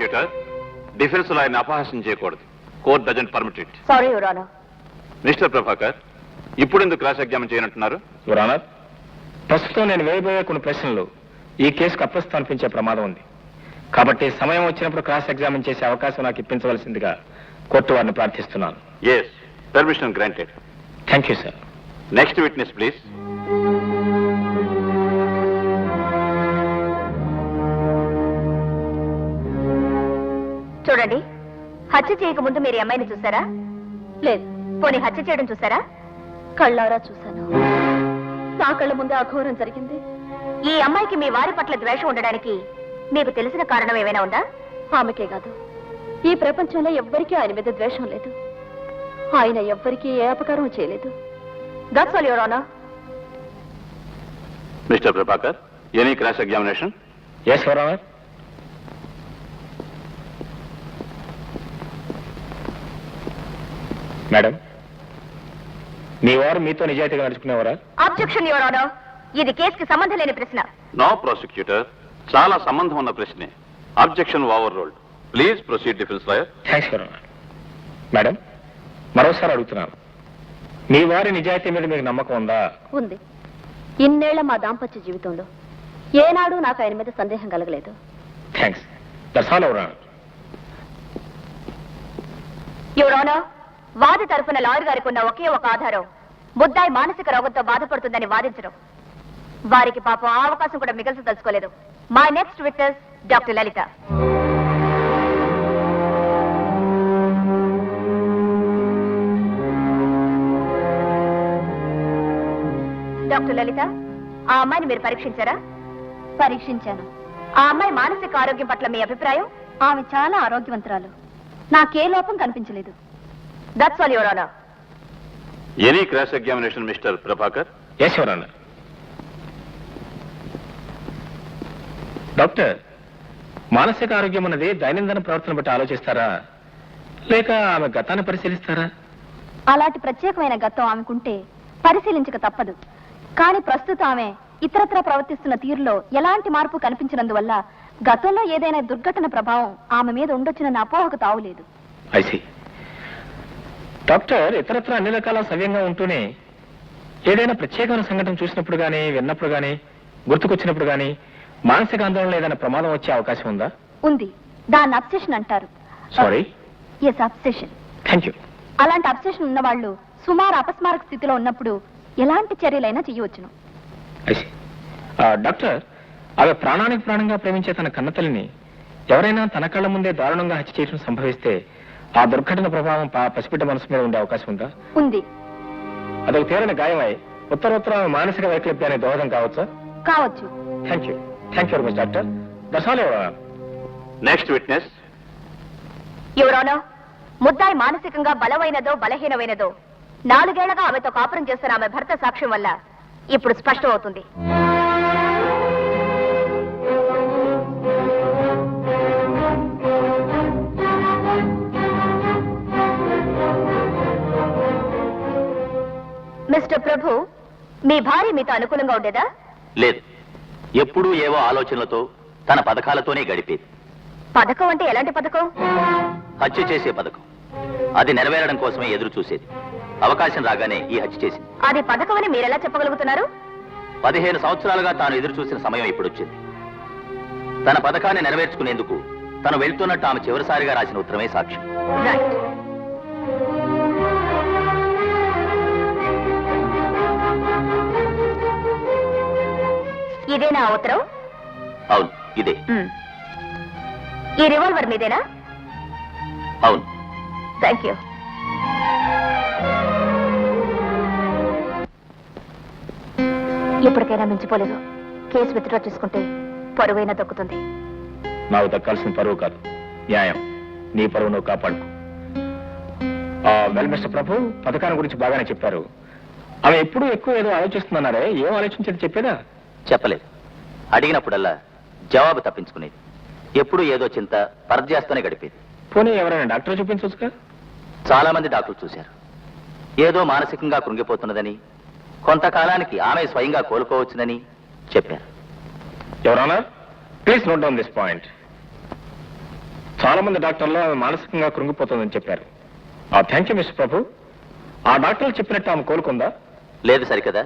Prosecutor, defence లాయర్ని అపహాస్యం చేయకూడదు. Court doesn't permit it. Sorry your honour. Mister Prabhakar, ఇప్పుడు ఎందుకు క్రాస్ ఎగ్జామిన్ చేయనంటున్నారు? యువర్ ఆనర్, ప్రస్తుతం నేను వేయబోయే కొన్ని ప్రశ్నలు ఈ కేసుకు అప్రస్తుతం అనిపించే ప్రమాదం ఉంది. కాబట్టి సమయం వచ్చినప్పుడు క్రాస్ ఎగ్జామిన్ చేసే అవకాశం నాకు ఇప్పించవలసిందిగా కోర్టు వారిని ప్రార్థిస్తున్నాను. Yes, permission granted. Thank you sir. Next witness please. చూడండి, హత్య చేయకముందు మీరు ఈ అమ్మాయిని చూసారా? లేదు. పోనీ హత్య చేయడం చూసారా? కళ్ళారా చూశాను. నా కళ్ళ ముందే అఘోరం జరిగింది. ఈ అమ్మాయికి మీ వారి పట్ల ద్వేషం ఉండడానికి మీకు తెలిసిన కారణం ఏమైనా ఉందా? ఆమెకే కాదు, ఈ ప్రపంచంలో ఎవ్వరికీ ఆయన మీద ద్వేషం లేదు. ఆయన ఎవ్వరికీ ఏ అపకారం చేయలేదు. That's all your honour. Mister Prabhakar, any cross examination? Yes your honour. Madam, మీ వారు మీతో నిజాయితీగా నడుచుకునేవారా? Objection your honour. ఇది కేసుకి సంబంధం లేని ప్రశ్న. నో ప్రాసిక్యూటర్, చాలా సంబంధం ఉన్న ప్రశ్నే. Objection over ruled. Please proceed defence lawyer. Thanks your honour. Madam, మరోసారి అడుగుతున్నాను, మీ వారి నిజాయితీ మీద మీకు నమ్మకం ఉందా? ఉంది. ఇన్నేళ్ల మా దాంపత్య జీవితంలో ఏనాడు నాకు ఆయన మీద సందేహం కలగలేదు. Thanks. That's all your honour. Your honour, వాది తరఫున లాయర్ గారికి ఉన్న ఒకే ఒక ఆధారం ముద్దాయి మానసిక రోగంతో బాధపడుతుందని వాదించడం. వారికి పాపం ఆ అవకాశం కూడా మిగల్చదలుచుకోలేదు. My next witness doctor Lalitha. Doctor Lalitha, ఆ అమ్మాయిని మీరు పరీక్షించారా? పరీక్షించాను. ఆ అమ్మాయి మానసిక ఆరోగ్యం పట్ల మీ అభిప్రాయం? ఆమె చాలా ఆరోగ్యవంతురాలు. నాకే లోపం కనిపించలేదు. That's all your honour. Any cross examination mister Prabhakar? Yes your honour. Doctor, మానసిక ఆరోగ్యం అన్నది దైనందిన ప్రవర్తన బట్టి ఆలోచిస్తారా, లేక ఆమె గతాన్ని పరిశీలిస్తారా? అలాంటి ప్రత్యేకమైన గతం ఆమెకుంటే పరిశీలించక తప్పదు. కానీ ప్రస్తుతం ఆమె ఇతరత్రా ప్రవర్తిస్తున్న తీరులో ఎలాంటి మార్పు కనిపించినందువల్ల గతంలో ఏదైనా దుర్ఘటన ప్రభావం ఆమె మీద ఉండొచ్చునన్న అపోహకు తావులేదు. ఐసి. డాక్టర్, ఇతరత్రా అన్ని రకాల సవ్యంగా ఉంటూనే ఏదైనా ప్రత్యేకమైన సంఘటన చూసినప్పుడు గానీ, విన్నప్పుడు గానీ, గుర్తుకొచ్చినప్పుడు గానీ మానసిక ఆందోళన ఏదైనా ప్రమాదం వచ్చే అవకాశం ఉందా? ఉంది. దాన్ని అబ్సెషన్ అంటారు. Sorry. Yes, obsession. Thank you. అలాంటి అబ్సెషన్ ఉన్న వాళ్ళు సుమారు అపస్మారక స్థితిలో ఉన్నప్పుడు ఎలాంటి చర్యలైనా చేయవచ్చును. ఐసి. డాక్టర్, ఆమె ప్రాణానికి ప్రాణంగా ప్రేమించే తన కన్నతల్లిని ఎవరైనా తన కళ్ళ ముందే దారుణంగా హత్య చేయడం సంభవిస్తే ఆ దుర్ఘటన ప్రభావం పసిబిడ్డ మనసు మీద ఉండే అవకాశం ఉందా? ఉంది. అదొక తీరని గాయమై ఉత్తరోత్తర మానసిక వైకల్యానికి దోహదం కావచ్చా? కావచ్చు. Thank you. Thank you very much doctor. That's all your honour. Next witness. Your honour, ముద్దాయి మానసికంగా బలమైనదో బలహీనమైనదో 4 ఏళ్లుగా ఆమెతో కాపురం చేస్తున్న ఆమె భర్త సాక్ష్యం వల్ల ఇప్పుడు స్పష్టమవుతుంది. మిస్టర్ ప్రభు, మీ భార్య మీతో అనుకూలంగా ఉండేదా? లేదు. ఎప్పుడూ ఏవో ఆలోచనలతో తన పథకాలతోనే గడిపేది. పథకం అంటే ఎలాంటి పథకం? హత్య చేసే పథకం. అది నెరవేరడం కోసమే ఎదురు చూసేది. అవకాశం రాగానే ఈ హత్య చేసింది. అది పథకం అని మీరెలా చెప్పగలుగుతున్నారు? 15 సంవత్సరాలుగా తాను ఎదురు చూసిన సమయం ఇప్పుడొచ్చింది. తన పథకాన్ని నెరవేర్చుకునేందుకు తను వెళ్తున్నట్టు ఆమె చివరిసారిగా రాసిన ఉత్తరమే సాక్ష్యం. రైట్. ఇదేనా ఆ ఉత్తరం? అవును, ఇదే. ఈ రివాల్వర్ మీదేనా? అవును. Thank you. ఇప్పటికైనా మించిపోలేదు. కేసు విత్డ్రా చేసుకుంటే పరువైనా దక్కుతుంది. నాకు దక్కాల్సిన పరువు కాదు, న్యాయం. నీ పరువు నువ్వు కాపాడుకో. వెల్ మిస్టర్ ప్రభు, పథకాన్ని గురించి బాగానే చెప్పారు. ఆమె ఎప్పుడు ఎక్కువ ఏదో ఆలోచిస్తుందన్నారే, ఏం ఆలోచించేది చెప్పేదా? చెప్పలేదు. అడిగినప్పుడల్లా జవాబు తప్పించుకునేది. ఎప్పుడు ఏదో చింత పరధ్యాస్తోనే గడిపేది. పోనీ ఎవరైనా డాక్టర్ చూపించవచ్చుగా? చాలా మంది డాక్టర్లు చూశారు. ఏదో మానసికంగా కృంగిపోతున్నదని, కొంతకాలానికి ఆమె స్వయంగా కోలుకోవచ్చునని చెప్పారు. ఎవరన్నా please note down this point. చాలా మంది డాక్టర్లు ఆమె మానసికంగా కృంగిపోతుందని చెప్పారు. థ్యాంక్ యూ మిస్టర్ ప్రభు. ఆ డాక్టర్లు చెప్పినట్టు ఆమె కోలుకుందా? లేదు సరికదా,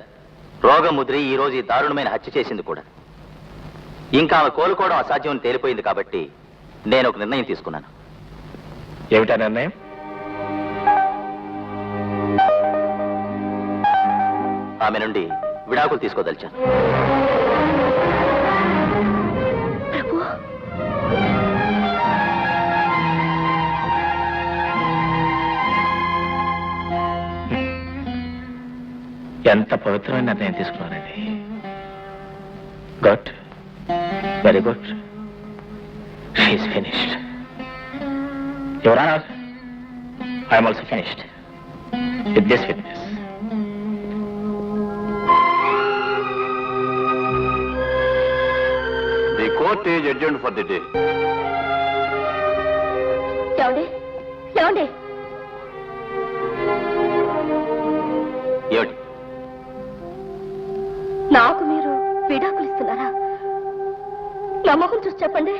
రోగం ముదిరి ఈ రోజు ఈ దారుణమైన హత్య చేసింది కూడా. ఇంకా ఆమె కోలుకోవడం అసాధ్యం అని తేలిపోయింది కాబట్టి నేను ఒక నిర్ణయం తీసుకున్నాను. ఏమిటా నిర్ణయం? ఆమె నుండి విడాకులు తీసుకోదలిచాను. ప్రభు, ఎంత పవిత్రమైన నిర్ణయం తీసుకున్నారండి. Good, very good. She is finished. Your honour, I'm also finished with this witness. The court is adjourned for the day. ఏమండి ఏమండి, ఏమిటి? నాకు మీరు విడాకులు ఇస్తున్నారా? నా ముఖం చూసి చెప్పండి.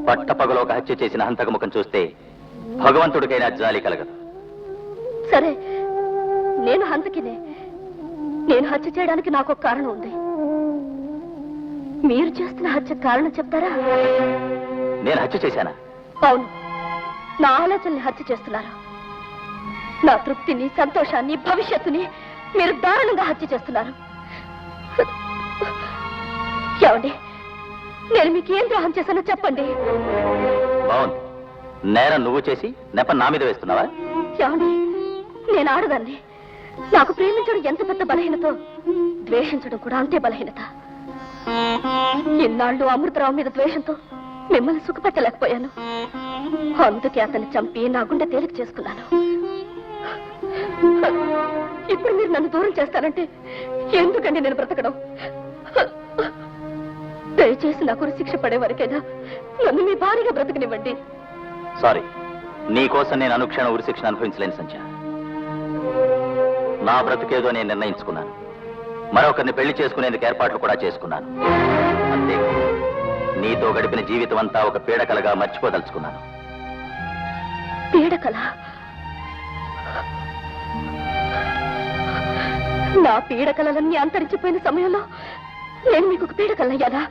పట్టపగలో ఒక హత్య చేసిన హంతక ముఖం చూస్తే భగవంతుడికైనా జాలి కలగదు. సరే, నేను హంతకినే. నేను హత్య చేయడానికి నాకు ఒక కారణం ఉంది. మీరు చేస్తున్న హత్య కారణం చెప్తారా? నేను హత్య చేశానా? అవును, నా ఆలోచనని హత్య చేస్తున్నారు. నా తృప్తిని, సంతోషాన్ని, భవిష్యత్తుని మీరు దారుణంగా హత్య చేస్తున్నారు. ఏమండి, నేను మీకు ఏం ద్రోహం చేశానో చెప్పండి. బాగుంది. నేరం నువ్వు చేసి నెప నా మీద వేస్తున్నావా? ఏమండి, నేను ఆడదాన్ని. నాకు ప్రేమించడం ఎంత పెద్ద బలహీనతో, ద్వేషించడం కూడా అంతే బలహీనత. ఇన్నాళ్ళు అమృతరావు మీద ద్వేషంతో మిమ్మల్ని సుఖపెట్టలేకపోయాను. అందుకే అతన్ని చంపి నా గుండె తేలిక చేసుకున్నాను. ఇప్పుడు మీరు నన్ను దూరం చేస్తానంటే ఎందుకండి నేను బ్రతకడం? దయచేసి నాకు శిక్ష పడే వరకైనా నన్ను మీ భారీగా బ్రతకనివ్వండి. సారీ, నీ కోసం నేను అనుక్షణం ఉరిశిక్షణ అనుభవించలేని సంచ. నా బ్రతికేదో నేను నిర్ణయించుకున్నాను. మరొకరిని పెళ్లి చేసుకునేందుకు ఏర్పాట్లు కూడా చేసుకున్నాను. అంతే, నీతో గడిపిన జీవితం అంతా ఒక పీడకలగా మర్చిపోదలుచుకున్నాను. పీడకల? నా పీడకలన్నీ అంతరించిపోయిన సమయంలో నేను మీకు ఒక పీడకలయ్యానా?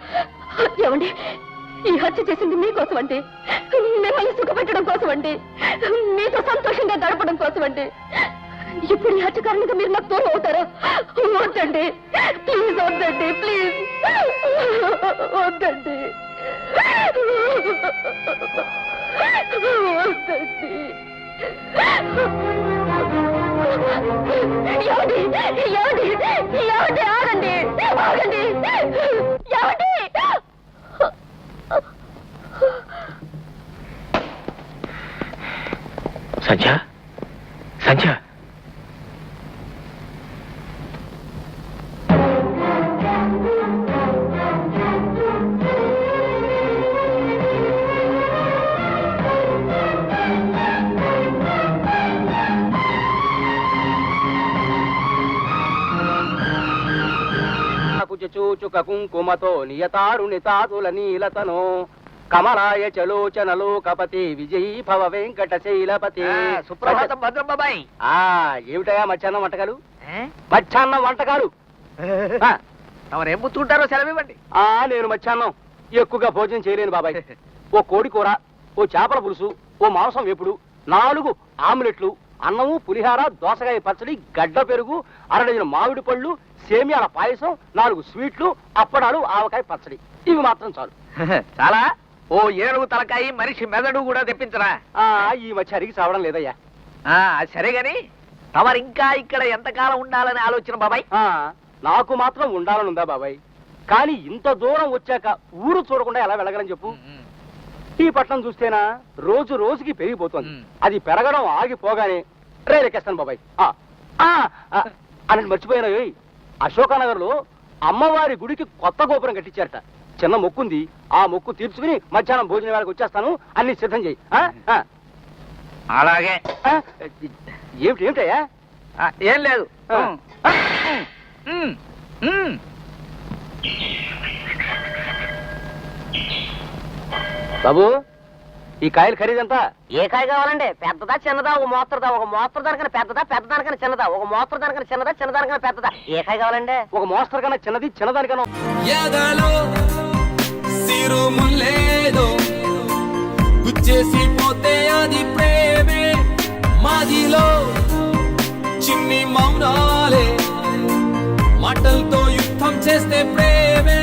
ఏమండి, ఈ హత్య చేసింది మీకోసం అండి. మిమ్మల్ని సుఖపెట్టడం కోసం అండి. మీతో సంతోషంగా గడపడం కోసం అండి. ఇప్పుడు ఈ హత్య కారణంగా మీరు నాకు దూరం అవుతారా? వద్దండి, ప్లీజ్ వద్దండి, ప్లీజ్ వద్దండి, వద్దండి. ఏమండి, ఏమండి, ఏమండి, ఆగండి, ఆగండి, ఏమండి. సంధ్య, సంధ్య, చూచుక కుంకుమతో నియతారుణితాతుల నీలతను కమలాయ చలోచనలో కపతి విజయీ భవ వెంకట శైలపతి. సుప్రభాతం భద్రబాబాయ్. ఏమిటయా మధ్యాహ్నం వంటకాలు? మధ్యాహ్నం వంటకాలు తమరేం పుచ్చుకుంటారో సెలవివ్వండి. నేను మధ్యాహ్నం ఎక్కువగా భోజనం చేయలేను బాబాయ్. ఓ కోడి కూర, ఓ చేపల పులుసు, ఓ మాంసం వేపుడు, 4 ఆమ్లెట్లు, అన్నము, పులిహార, దోసకాయ పచ్చడి, గడ్డ పెరుగు, 6 మామిడి పళ్ళు, సేమియాల పాయసం, 4 స్వీట్లు, అప్పడాలు, ఆవకాయ పచ్చడి. ఇవి మాత్రం చాలు. చాలా. ఓ ఏనుగు తలకాయి, మనిషి మెదడు కూడా తెప్పించరా? ఈ మధ్య అరిగి చావడం లేదయ్యా. సరే గాని తమరు ఇంకా ఇక్కడ ఎంతకాలం ఉండాలని ఆలోచన బాబాయ్? నాకు మాత్రం ఉండాలనుందా బాబాయ్? కానీ ఇంత దూరం వచ్చాక ఊరు చూడకుండా ఎలా వెళ్ళగలని చెప్పు. ఈ పట్నం చూస్తేనా రోజు రోజుకి పెరిగిపోతుంది. అది పెరగడం ఆగిపోగానే రైలెక్కేస్తాను బాబాయ్. అన్నట్టు మర్చిపోయినా, అశోకానగర్ లో అమ్మవారి గుడికి కొత్త గోపురం కట్టించారట. చిన్న మొక్కుంది, ఆ మొక్కు తీర్చుకుని మధ్యాహ్నం భోజనం వేళకు వచ్చేస్తాను. అన్ని సిద్ధం చేయి. అలాగే. ఏమిటయ్యా? ఏం లేదు. బాబు, ఈ కాయలు ఖరీదంతా? ఏ కాయ కావాలండి? పెద్దదా చిన్నదా? ఒక మోస్తరుదా? ఒక మోస్తరు దానికన్నా పెద్దదా? పెద్దదానికన్నా చిన్నదా? ఒక మోస్తరు దానికన్నా చిన్నదా? చిన్నదానికన్నా పెద్దదా? ఏ కాయ కావాలండి? ఒక మోస్తరు కన్నా చిన్నది, చిన్నదానికన్నా. ఎదలో సిరుములేదో గుచ్చేసి పోతే అది ప్రేమే, మాదిలో చిన్ని మౌనాలే మాటలతో యుద్ధం చేస్తే ప్రేమే.